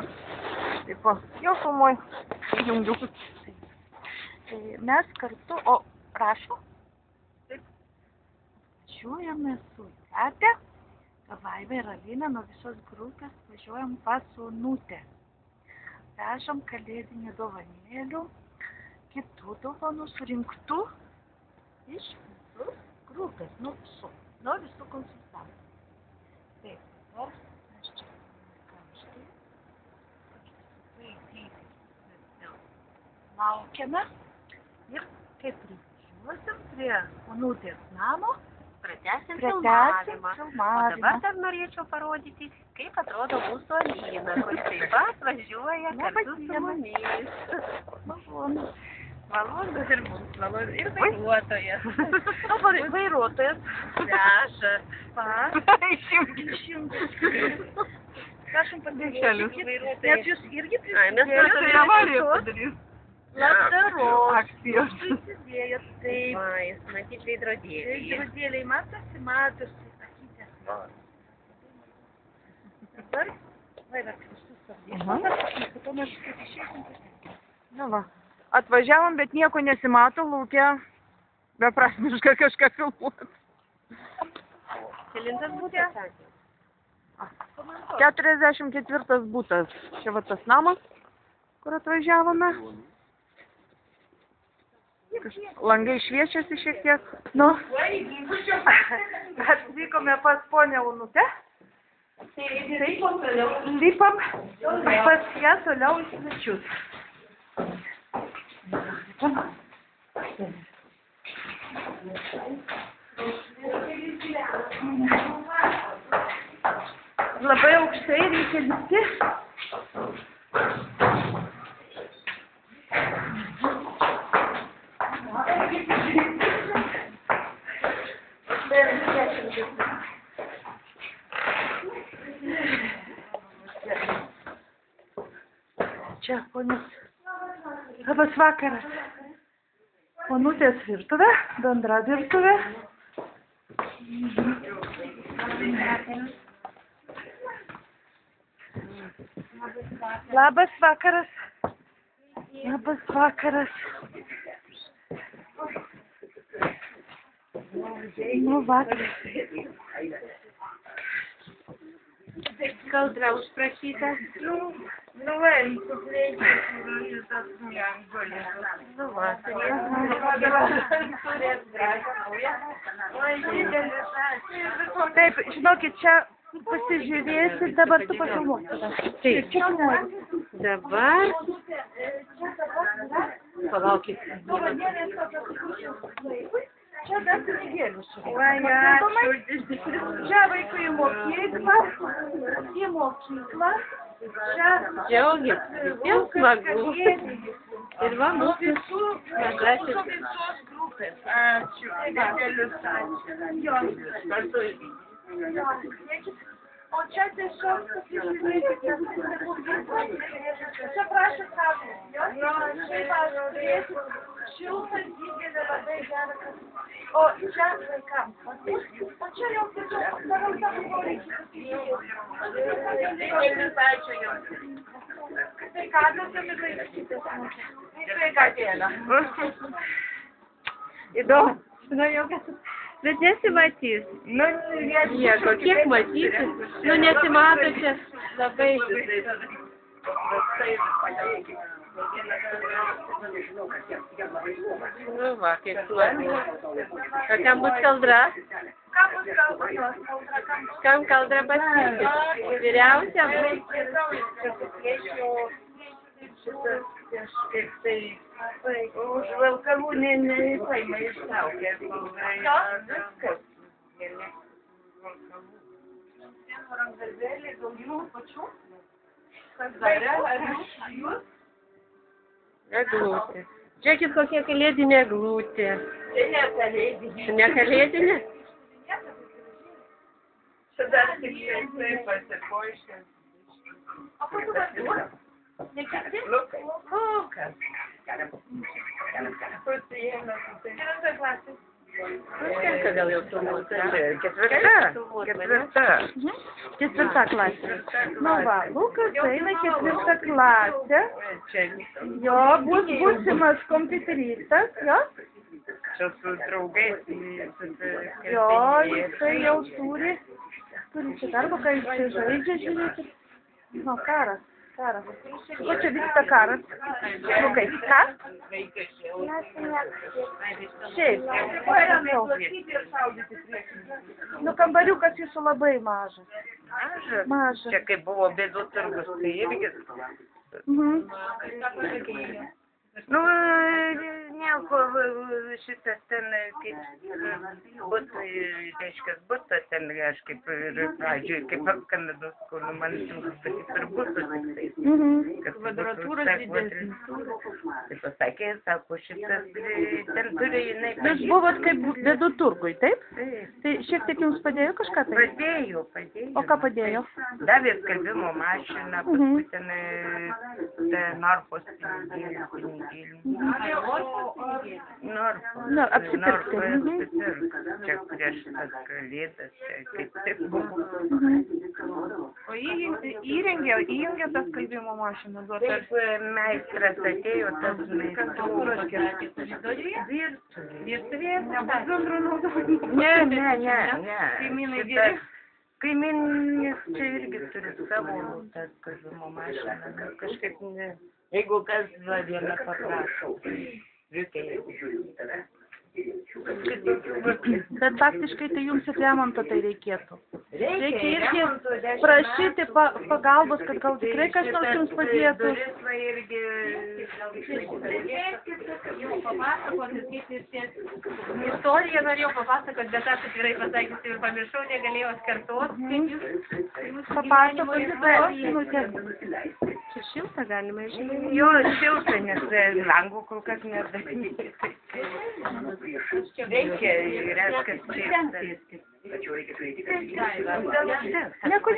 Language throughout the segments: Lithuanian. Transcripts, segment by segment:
čia. Taip, jau filmuoju. Įjungiu. Tai mes kartu, o prašau. Taip. Važiuojame su tete, Vaiva ir Alina nuo visos grupės važiuojam pas Onutę. Vežam kalėdinį dovanėlių, kitų dovanų surinktų iš visos grupės, nuo visų konsultantų. Taip, dabar mes čia karštai. Laukiame ir kaip privažiuosim prie Onutės namo, pratęsim filmavimą. O dabar dar norėčiau parodyti, kaip atrodo mūsų Alina, kuri taip pat važiuoja kartu su mumis. Malonus ir mums, malonus ir vairuotojas. Vairuotojas. Veža. Prašom padėkėti. Net jūs irgi Mes avariją padarys. Labdaros. Akcijos. Prisidėjot taip. Jis matyti veidrodėliai. Veidrodėliai matosi. Dabar, Vaiva, nu va, atvažiavom, bet nieko nesimato lauke. Beprasmiška kažką filmuoti. Kelintas būtas? 44 būtas. Čia va tas namas, kur atvažiavome. Langai šviečiasi šiek tiek. Nu, atvykome pas ponę Onutę. Lipam pas ją toliau į svečius. Labai aukštai reikia lipti. Čia, ponios, labas vakaras. Onutės virtuvė, bendra virtuvė. Labas vakaras. Labas vakaras. Nu, vakaras. Kaldra užprašyta. Nu, vėl, taip, žinokit, čia pasižiūrėsit, dabar tu pafilmuosi. Taip, dabar. Palaukit. Čia dar pinigėlius. Čia vaikų į mokyklą. Džiaugis, visiems smagu. Ir va mūsų mažasis. Visos grupės. Ačiū. Didelius ačiū. O čia tiesiog pasižiūrėkite. Čia prašau savo. Šiaip aš turėsiu šiltą, didelį, labai gerą. O čia vaikams. O čia jau tiesiog darau savo poreikį. Ačiū jums. Sveikatos ir laikytis. Sveikatėlę. Įdomu. Nu, jau kas. Bet nesimatys. Nu, nieko. Kiek matysis? Nu, nesimato čia labai. Nu, va, kaip suomi. O kam bus kaldra? Kam kaldra paskirti? Vyriausiam? Kažkaip tai už velkalų nepaima ištraukia. Viskas. Rankdarbėliai daugiau pačių? Kas darė? Ar iš jūs? Eglutė. Žiūrėkit, kokia kalėdinė eglutė. Čia ne kalėdinė. Ne kalėdinė? Čia dar tik šviesai pasipoiškės. O kur tu važiuoji? Nekirti? Lukas. Kur tu ėmė? Kelintoj klasės? Kelka gal jau turbūt. Ketvirta. Ketvirta klasė. Nu va, Lukas eina ketvirtą klasę. Jo, bus būsimas kompiuteristas, jo. Čia su draugais. Jo, jisai jau turi čia darbą, kai jisai žaidžia, žiūrėti. Nu, karas. O čia vyksta karas. Nu kaip, ką? Šiaip. Nu, kambariukas jūsų labai mažas. Mažas. Čia kaip buvo bėdų turgus, tai irgi. Nu, nieko, šitas ten, kaip būtų, reiškia, būtų ten, aš kaip ir pradžioj, kaip apkanados, kur man sakys, ir būtų tiktais. Kvadratūros didesnis. Tai pasakė, sako, šitas, ten turi jinai. Jūs buvot kaip bėdų turgui, taip? Taip. Tai šiek tiek jums padėjo kažką tai? Padėjo. O ką padėjo? Davė skalbimo mašiną, paskui ten Norfos pinigėlių. Apsipirkti. Čia prieš tas kalėdas, kaip tik buvo. O įrengė tas skalbimo mašiną? Taip, meistras atėjo, tas meistras. Virtuvėje? Ne. Kaimynas čia irgi turi savo tą skalbimo mašiną. Kažkaip ne. Jeigu kas viena paprašo, reikia. Bet faktiškai tai jums ir remonto tai reikėtų. Reikia irgi prašyti pagalbos, kad gal tikrai kas nors jums padėtų. Istoriją norėjau papasakoti, bet aš tikrai pasakysiu ir pamiršau, negalėjau atkartoti. Papasakoti savo minutę. Čia šilta galima išėjti. Jo, šilta, nes langų kol kas nedaryti. Reikia, reiškia,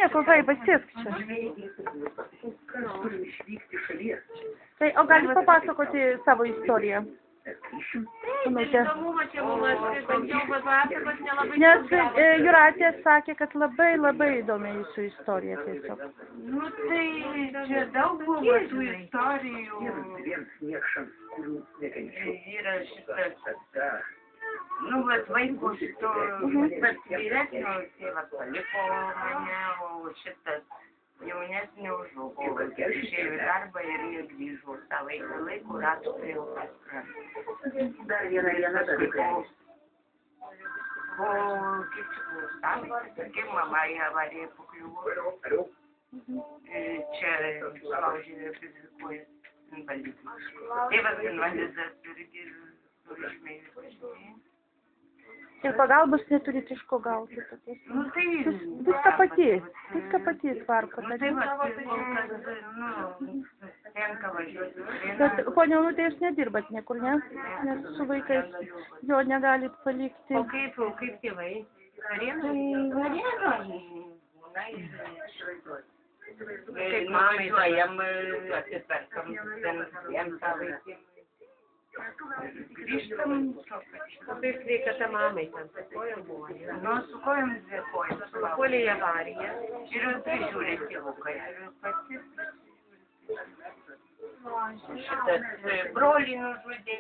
Nieko, vai, pasėsk čia. Tai, o galit papasakoti savo istoriją? Nes Jūratė sakė, kad labai įdomi jūsų istorija tiesiog. Nu tai čia daug buvo tų istorijų. Yra šitas, nu, bet vaikų šito, bet vyresnio tėvas paliko mane, o šitas jaunesnio užaugo. Išėjo į darbą ir jie grįžo tą laikų ratų prie upės kranto. Dar viena dalyka. O kaip čia buvo stabas, kai mama į avariją pakliuvo. Čia laužė fizikuojas invalidas. Tėvas invalidas irgi sužmėjo važinėje. Ir pagalbos neturit iš ko gauti. Nu tai viską pati tvarko. Tai va, tenka važiuoti. Bet, ponia Onutė, jūs nedirbat niekur, ne? Nes su vaikais jo negalit palikti. O kaip tėvai? Kaip važiuojam, atsiperkam jam tą vaikį. Grįžtam. Kaip sveikata mamai ten su kojom buvo? Nu, su kojom dvi kojom. Puolė į avariją. Ir prižiūrė tėvukai. Ir pati. Šitas brolį nužudė.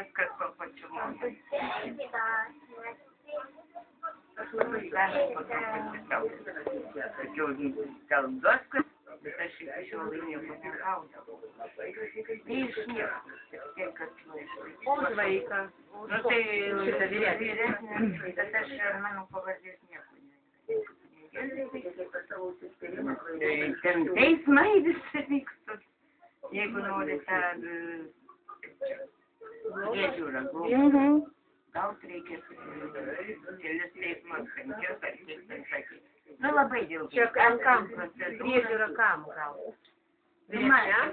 Viskas to pačiu momentu. Sakiau, gal duos, bet aš iki šiol nieko negaudavau. Nei iš nieko. Už vaiką. Nu tai šitą vyresnė, bet aš mano pavardės nieko nežinau. Ten teismai visi vyksta. Jeigu nori tą priežiūrą gauti, reikia kelis teismus, 5 ar 6, sakyti. Nu labai dėl to. Čia kam? Priežiūra kam gauti?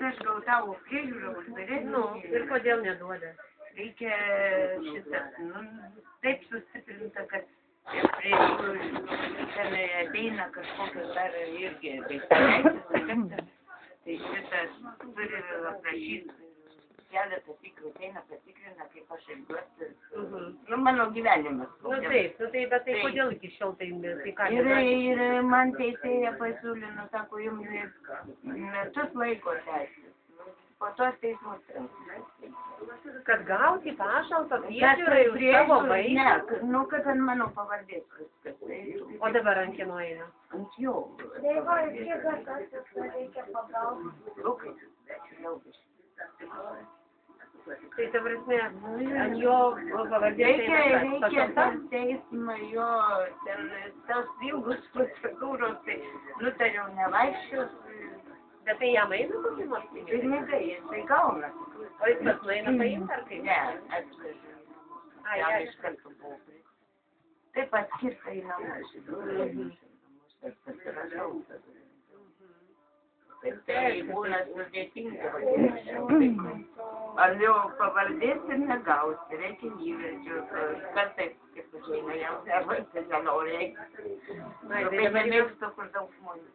Aš gautau priežiūrą už vyresnį. Nu, ir kodėl neduoda? Reikia šitas, nu, taip sustiprinta, kad priežiūrų ten ateina kažkokios dar irgi teisės. Tai šitas turi aprašyti keletą tikrų ateina, patikrina, kaip aš elgiuosi. Nu, mano gyvenimas. Nu taip, bet tai kodėl iki šiol tai ką? Ir man teisėja pasiūlė, nu, sako, jums metus laiko tęsti. Po tos teismus transliuoti. Kad gauti pašalpą priežiūrai už savo vaiką? Ne, nu, kad ant mano pavardės viskas. O dabar ant kieno eina? Ant jo. Tai va, kiek kartų reikia pagalbos. Lukai, jau biškai. Tai ta prasme, ant jo pavardės eina Reikia tas teismą, jo, ten tos ilgus procedūros, tai nutariau nevaikščios. Bet tai jam eina kokį nors pinigą? Pinigai, jisai gauna. O jis pats nueina paimti ar kaip? Ne, atvežiu. Jam iš karto buvo. Taip atskirta į namus. Aš pasirašau. Taip tai būna sudėtinga. Ar jo pavardės ir negausi, reikia įverčių. Kartais, kaip užeina, jau nevarti, nenori. Labai nemėgstu, kur daug žmonių.